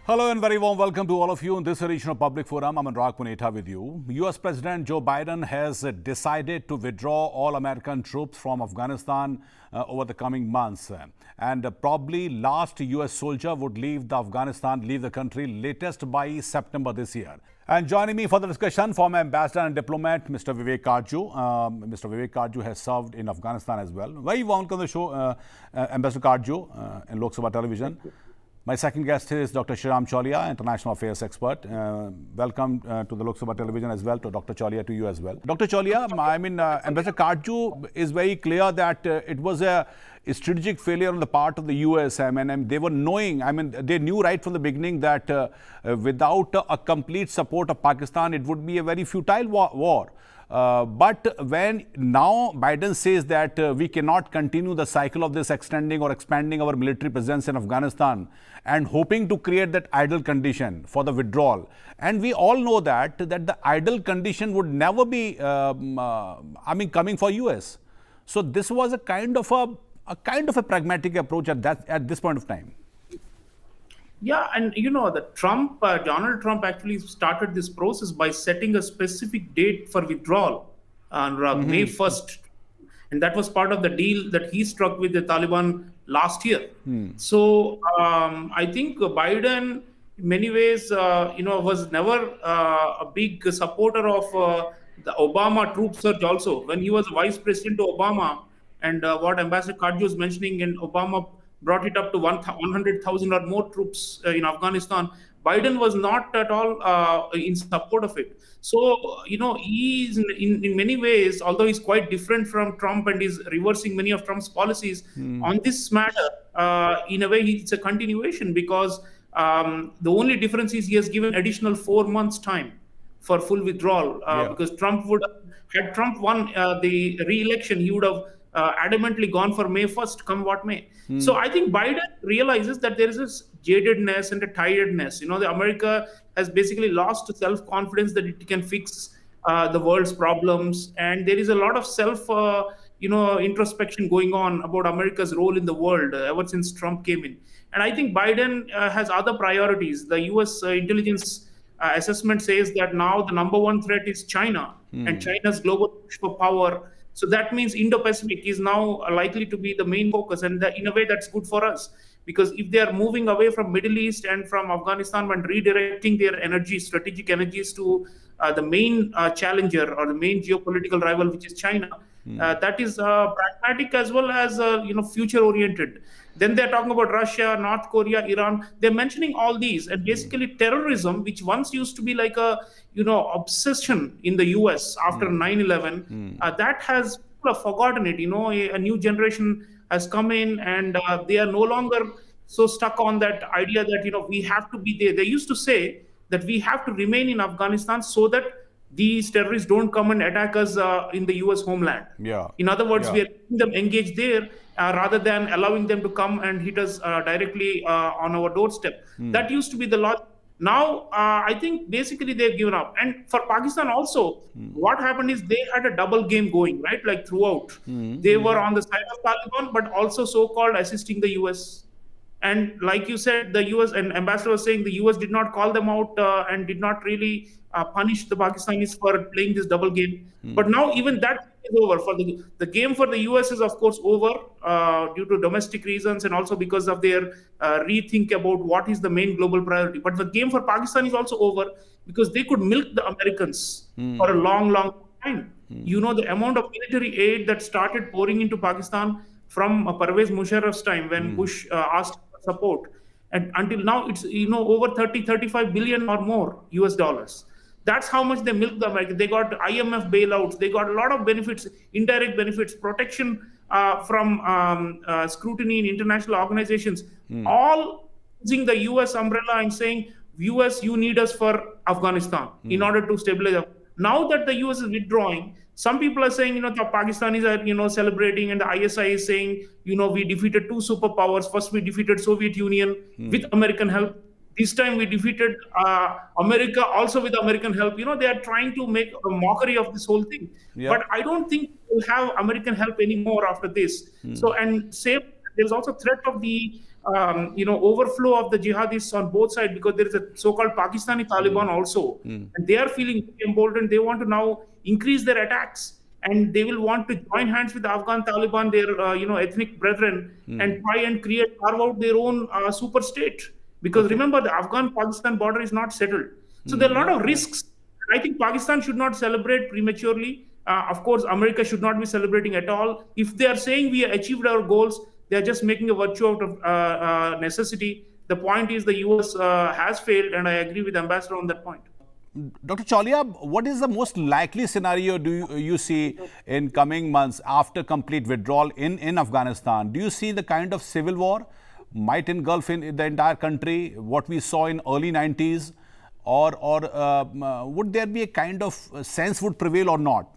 Hello and very warm welcome to all of you in this edition of Public Forum. I'm Anurag Punetha with you. US President Joe Biden has decided to withdraw all American troops from Afghanistan over the coming months. And probably last US soldier would leave the country latest by September this year. And joining me for the discussion, former ambassador and diplomat, Mr. Vivek Karju. Mr. Vivek Karju has served in Afghanistan as well. Very warm welcome to the show, Ambassador Karju in Lok Sabha television. My second guest is Dr. Shriram Chaulia, international affairs expert. Welcome to the Lok Sabha television as well, to Dr. Chaulia, to you as well. Dr. Chaulia, Ambassador Karju is very clear that it was a strategic failure on the part of the US. They were knowing, they knew right from the beginning that without a complete support of Pakistan, it would be a very futile war. But when now Biden says that we cannot continue the cycle of this extending or expanding our military presence in Afghanistan and hoping to create that ideal condition for the withdrawal. And we all know that the ideal condition would never be, coming for US. So this was a kind of a pragmatic approach at this point of time. Yeah, and Donald Trump actually started this process by setting a specific date for withdrawal on May 1st. And that was part of the deal that he struck with the Taliban last year. So I think Biden, in many ways, was never a big supporter of the Obama troop surge also. When he was vice president to Obama, and what Ambassador Karju was mentioning, and Obama brought it up to 100,000 or more troops in Afghanistan, Biden was not at all in support of it. So, he's in many ways, although he's quite different from Trump and is reversing many of Trump's policies on this matter, in a way, it's a continuation, because the only difference is he has given additional 4 months' time for full withdrawal, because had Trump won the re-election, he would have adamantly gone for May 1st, come what may. So I think Biden realizes that there is this jadedness and a tiredness. The America has basically lost self-confidence that it can fix the world's problems. And there is a lot of introspection going on about America's role in the world ever since Trump came in. And I think Biden has other priorities. The US intelligence assessment says that now the number one threat is China and China's global push for power. So that means Indo-Pacific is now likely to be the main focus. And in a way, that's good for us, because if they are moving away from Middle East and from Afghanistan and redirecting their strategic energies to the main challenger or the main geopolitical rival, which is China, that is pragmatic as well as future-oriented. Then they're talking about Russia, North Korea, Iran. They're mentioning all these, and basically terrorism, which once used to be like a obsession in the US after 9/11, that has people have forgotten it. A new generation has come in, and they are no longer so stuck on that idea that we have to be there. They used to say that we have to remain in Afghanistan so that these terrorists don't come and attack us in the US homeland. In other words, we are letting them engage there rather than allowing them to come and hit us directly on our doorstep. That used to be the logic. Now, I think basically they've given up. And for Pakistan also, what happened is they had a double game going, right? Like throughout. They were on the side of Taliban, but also so-called assisting the US. And like you said, the US, and Ambassador was saying, the US did not call them out and did not really punish the Pakistanis for playing this double game. But now even that is over. For the game for the US is, of course, over due to domestic reasons and also because of their rethink about what is the main global priority. But the game for Pakistan is also over because they could milk the Americans for a long, long time. The amount of military aid that started pouring into Pakistan from Pervez Musharraf's time when Bush asked for support, and until now it's over 35 billion or more US dollars. That's how much they milked the Americans. They got IMF bailouts. They got a lot of benefits, indirect benefits, protection from scrutiny in international organizations, all using the US umbrella and saying, US, you need us for Afghanistan in order to stabilize. Now that the US is withdrawing, some people are saying, the Pakistanis are, celebrating, and the ISI is saying, we defeated two superpowers. First, we defeated Soviet Union with American help. This time we defeated America also with American help. They are trying to make a mockery of this whole thing. But I don't think we'll have American help anymore after this. So, and there's also threat of the overflow of the jihadists on both sides, because there is a so-called Pakistani Taliban also, and they are feeling emboldened. They want to now increase their attacks, and they will want to join hands with the Afghan Taliban, their ethnic brethren, and try and carve out their own super state. Because remember, the Afghan-Pakistan border is not settled, so there are a lot of risks. I think Pakistan should not celebrate prematurely. Of course, America should not be celebrating at all. If they are saying we achieved our goals, they are just making a virtue out of necessity. The point is the US has failed, and I agree with Ambassador on that point. Dr. Chaulia, what is the most likely scenario do you see in coming months after complete withdrawal in Afghanistan? Do you see the kind of civil war might engulf in the entire country, what we saw in early 90s, or would there be a kind of sense would prevail or not?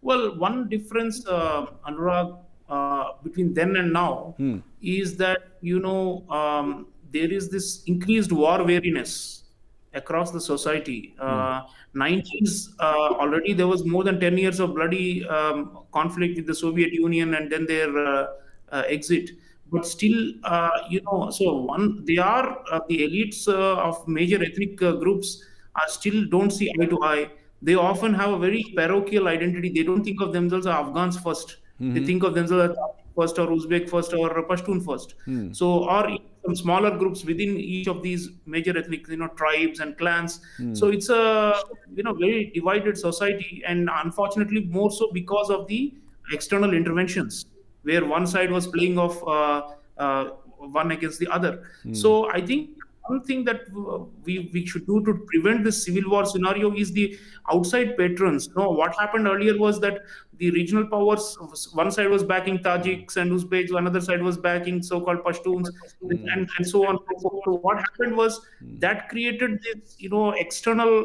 Well, one difference, Anurag, between then and now is that, there is this increased war weariness across the society. 90s, already there was more than 10 years of bloody conflict with the Soviet Union and then their exit. But still, they are the elites of major ethnic groups still don't see eye to eye. They often have a very parochial identity. They don't think of themselves as Afghans first. They think of themselves as first, or Uzbek first, or Pashtun first. So, or some smaller groups within each of these major ethnic, tribes and clans. So it's a, very divided society, and unfortunately more so because of the external interventions, where one side was playing off one against the other. So I think one thing that we should do to prevent this civil war scenario is the outside patrons. What happened earlier was that the regional powers, one side was backing Tajiks and Uzbeks, another side was backing so-called Pashtuns, and so on. So what happened was that created this, external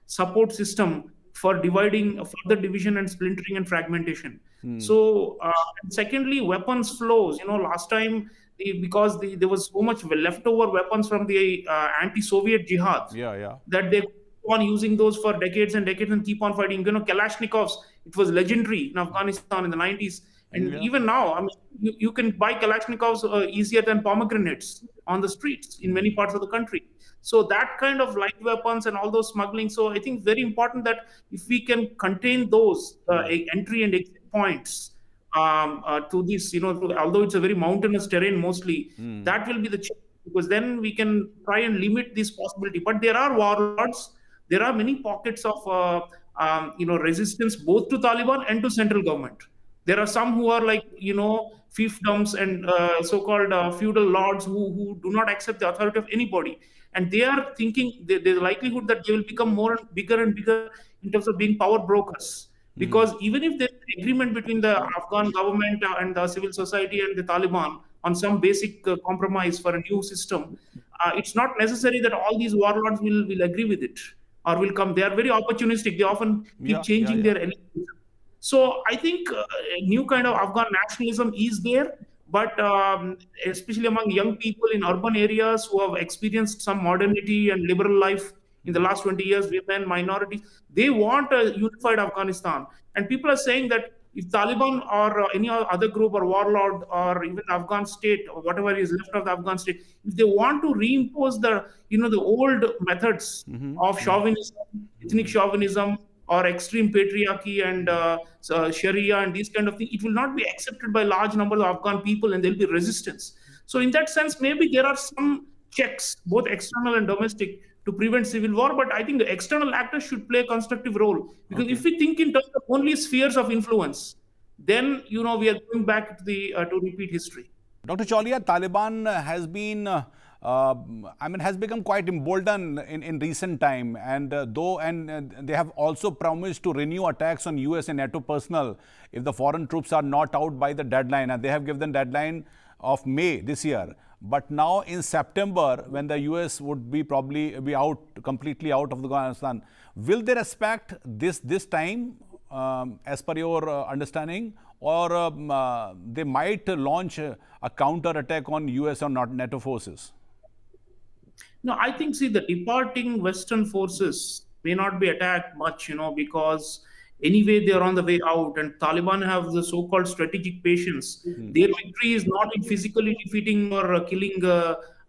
support system for dividing, further division and splintering and fragmentation. So, secondly, weapons flows. Last time, because there was so much leftover weapons from the anti-Soviet jihad, that they keep on using those for decades and decades and keep on fighting. Kalashnikovs, it was legendary in Afghanistan in the 90s. And even now, I mean, you can buy Kalashnikovs easier than pomegranates on the streets in many parts of the country. So that kind of light weapons and all those smuggling. So I think very important that if we can contain those entry and exit points to this, although it's a very mountainous terrain mostly, that will be the challenge, because then we can try and limit this possibility. But there are warlords. There are many pockets of resistance both to Taliban and to central government. There are some who are like, fiefdoms and so-called feudal lords who do not accept the authority of anybody. And they are thinking there's a likelihood that they will become bigger and bigger in terms of being power brokers. Because even if there's an agreement between the Afghan government and the civil society and the Taliban on some basic compromise for a new system, it's not necessary that all these warlords will agree with it or will come. They are very opportunistic. They often keep changing their allegiance. So I think a new kind of Afghan nationalism is there, but especially among young people in urban areas who have experienced some modernity and liberal life in the last 20 years, women, minorities, they want a unified Afghanistan. And people are saying that if Taliban or any other group or warlord or even Afghan state or whatever is left of the Afghan state, if they want to reimpose the old methods of chauvinism, ethnic chauvinism, or extreme patriarchy and Sharia and these kind of things, it will not be accepted by large numbers of Afghan people, and there will be resistance. So in that sense, maybe there are some checks, both external and domestic, to prevent civil war. But I think the external actors should play a constructive role. Because if we think in terms of only spheres of influence, then, we are going back to repeat history. Dr. Chaulia, Taliban has been has become quite emboldened in recent time, and they have also promised to renew attacks on US and NATO personnel if the foreign troops are not out by the deadline, and they have given deadline of May this year. But now in September, when the US would probably be completely out of Afghanistan, will they respect this time as per your understanding, or they might launch a counter attack on US or not NATO forces? No, I think, the departing Western forces may not be attacked much, because Anyway, they are on the way out, and Taliban have the so-called strategic patience. Their victory is not in physically defeating or killing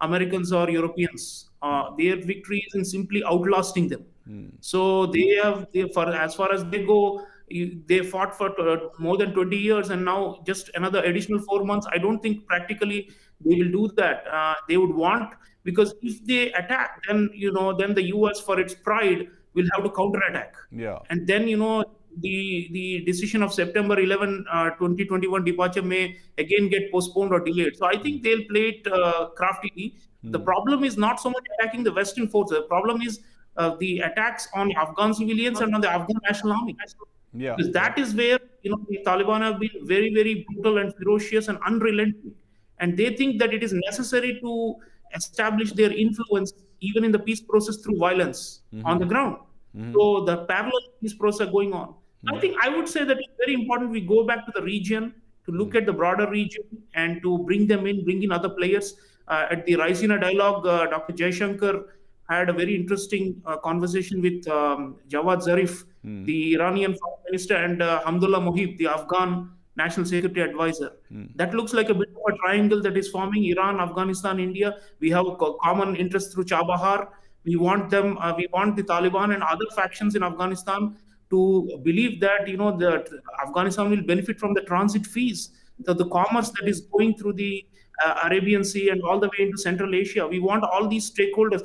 Americans or Europeans. Their victory is in simply outlasting them. So for as far as they go, they fought for more than 20 years, and now just another additional 4 months. I don't think practically they will do that. They would want, because if they attack, then then the US, for its pride, will have to counterattack. Yeah. And then the decision of September 11, 2021 departure may again get postponed or delayed. So I think they'll play it craftily. The problem is not so much attacking the Western forces. The problem is the attacks on Afghan civilians and on the Afghan National Army. Yeah. Because that is where the Taliban have been very, very brutal and ferocious and unrelenting, and they think that it is necessary to establish their influence even in the peace process through violence on the ground. So the parallel peace process are going on. I think I would say that it's very important we go back to the region to look at the broader region and to bring in other players. At the Raisina dialogue, Dr. Jaishankar had a very interesting conversation with Jawad Zarif, the Iranian foreign minister, and Hamdullah Mohib, the Afghan national security advisor. That looks like a bit of a triangle that is forming: Iran, Afghanistan, India. We have a common interest through Chabahar. We want them. We want the Taliban and other factions in Afghanistan to believe that that Afghanistan will benefit from the transit fees, the commerce that is going through the Arabian Sea and all the way into Central Asia. We want all these stakeholders,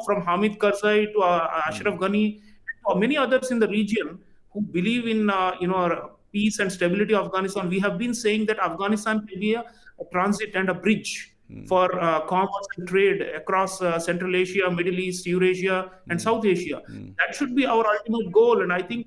from Hamid Karzai to Ashraf Ghani, or many others in the region who believe in peace and stability of Afghanistan. We have been saying that Afghanistan can be a transit and a bridge for commerce and trade across Central Asia, Middle East, Eurasia, and South Asia. That should be our ultimate goal, and I think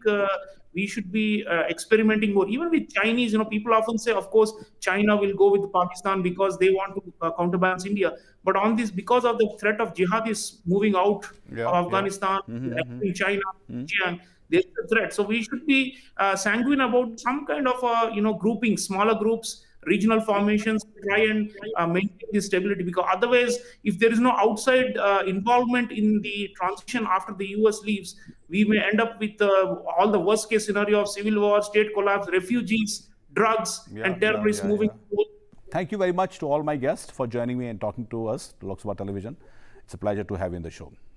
we should be experimenting more. Even with Chinese, people often say, of course, China will go with Pakistan because they want to counterbalance India. But on this, because of the threat of jihadists moving out of Afghanistan, in China, Xinjiang, there's a threat. So we should be sanguine about some kind of grouping, smaller groups, regional formations, try and maintain this stability. Because otherwise, if there is no outside involvement in the transition after the US leaves, we may end up with all the worst case scenario of civil war, state collapse, refugees, drugs, and terrorists moving forward. Thank you very much to all my guests for joining me and talking to us, to Lok Sabha Television. It's a pleasure to have you in the show.